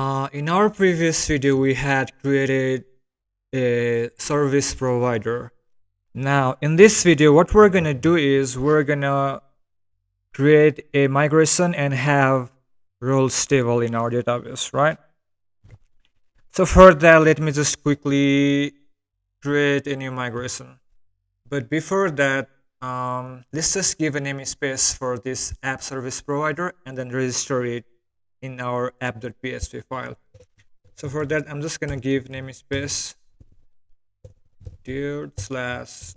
In our previous video, we had created a service provider. Now, in this video, what we're gonna do is we're gonna create a migration and have roles table in our database, right? So for that, let me just quickly create a new migration. But before that, let's just give a namespace for this app service provider and then register it in our app.php file. So for that, I'm just gonna give namespace dude slash,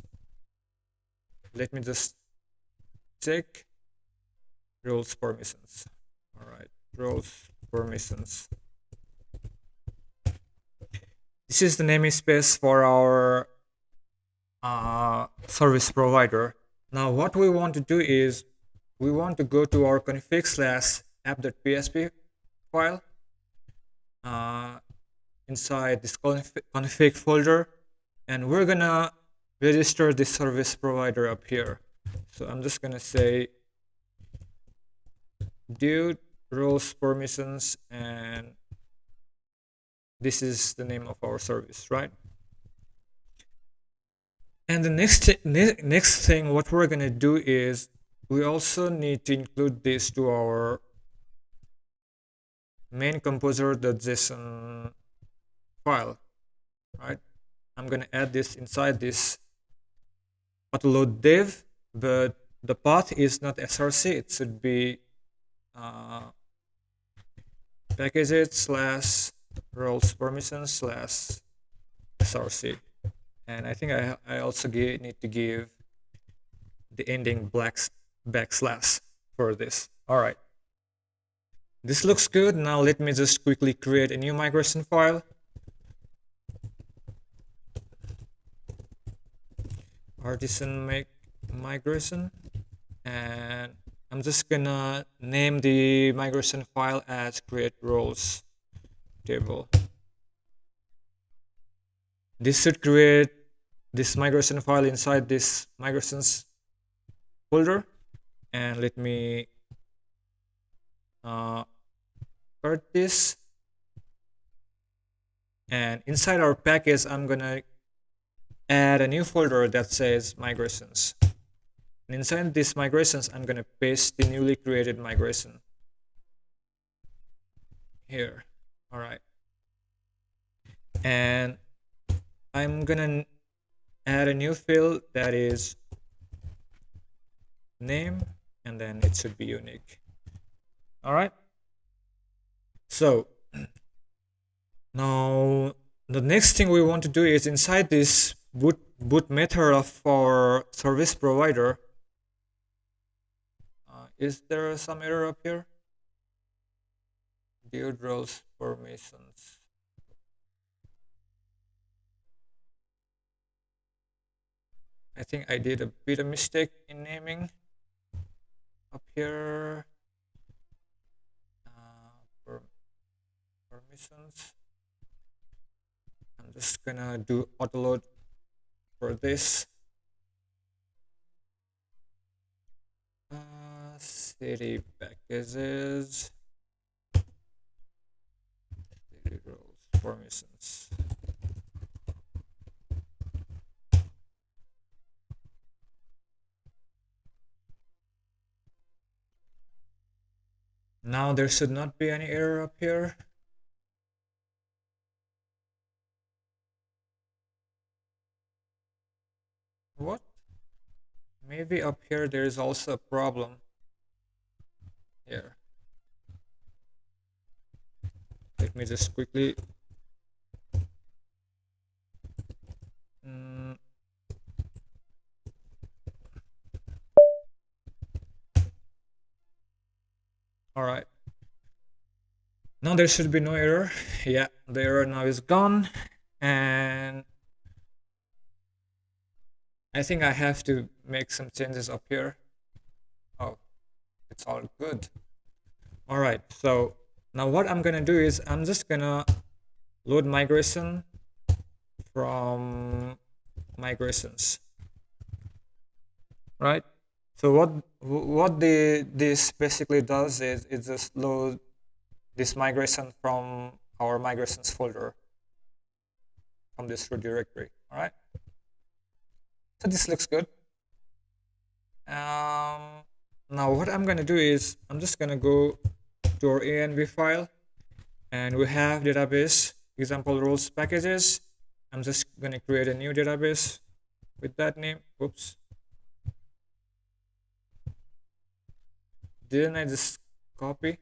let me just check roles permissions. All right, roles permissions. This is the namespace for our service provider. Now what we want to do is we want to go to our config slash app.php file inside this config folder, and we're gonna register the service provider up here. So I'm just gonna say dude roles permissions, and this is the name of our service, right? And the next thing what we're gonna do is we also need to include this to our main composer.json file, right? I'm gonna add this inside this autoload div, but the path is not src. It should be packages slash roles permissions slash src. And I think I also need to give the ending backslash for this. All right. This looks good. Now let me just quickly create a new migration file. Artisan make migration, and I'm just gonna name the migration file as create roles table. This should create this migration file inside this migrations folder, and let me start this, and inside our package I'm gonna add a new folder that says migrations, and inside these migrations I'm gonna paste the newly created migration here. All right, and I'm gonna add a new field that is name, and then it should be unique. All right, so now the next thing we want to do is inside this boot method of our service provider. Is there some error up here? Dude roles permissions. I think I did a bit of mistake in naming up here. Permissions. I'm just gonna do autoload for this. City packages. City roles permissions. Now there should not be any error up here. What? Maybe up here there is also a problem. Here. Let me just quickly all right. Now there should be no error. Yeah, the error now is gone, and I think I have to make some changes up here. Oh, it's all good. All right, so now what I'm gonna do is I'm just gonna load migration from migrations, right? So what this basically does is it just load this migration from our migrations folder from this root directory. All right. So this looks good. Now what I'm gonna do is I'm just gonna go to our env file, and we have database example roles packages. I'm just gonna create a new database with that name. Oops. Didn't I just copy?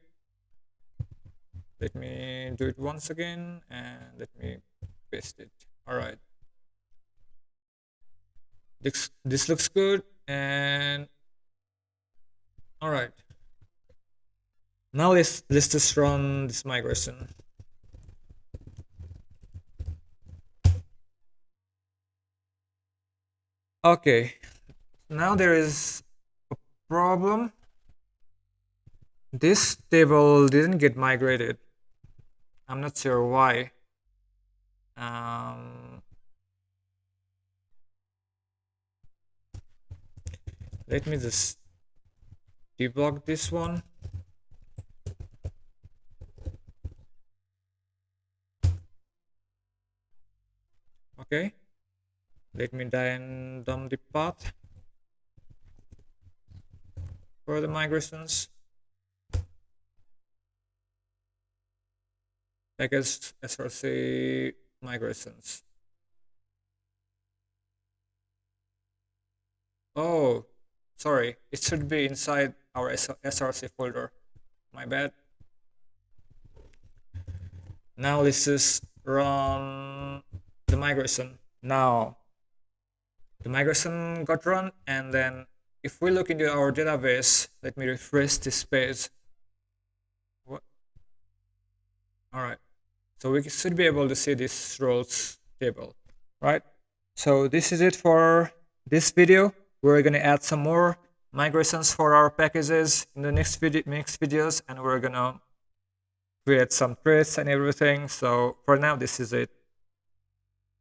Let me do it once again and let me paste it. All right. This looks good. And all right. Now let's just run this migration. Okay. Now there is a problem. This table didn't get migrated. I'm not sure why. Let me just debug this one. Okay. Let me dump the path for the migrations. Package src migrations. Oh, sorry. It should be inside our src folder. My bad. Now let's just run the migration. Now the migration got run, and then if we look into our database, let me refresh this page. What? All right. So we should be able to see this roles table, right? So this is it for this video. We're gonna add some more migrations for our packages in the next videos, and we're gonna create some threads and everything. So for now, this is it.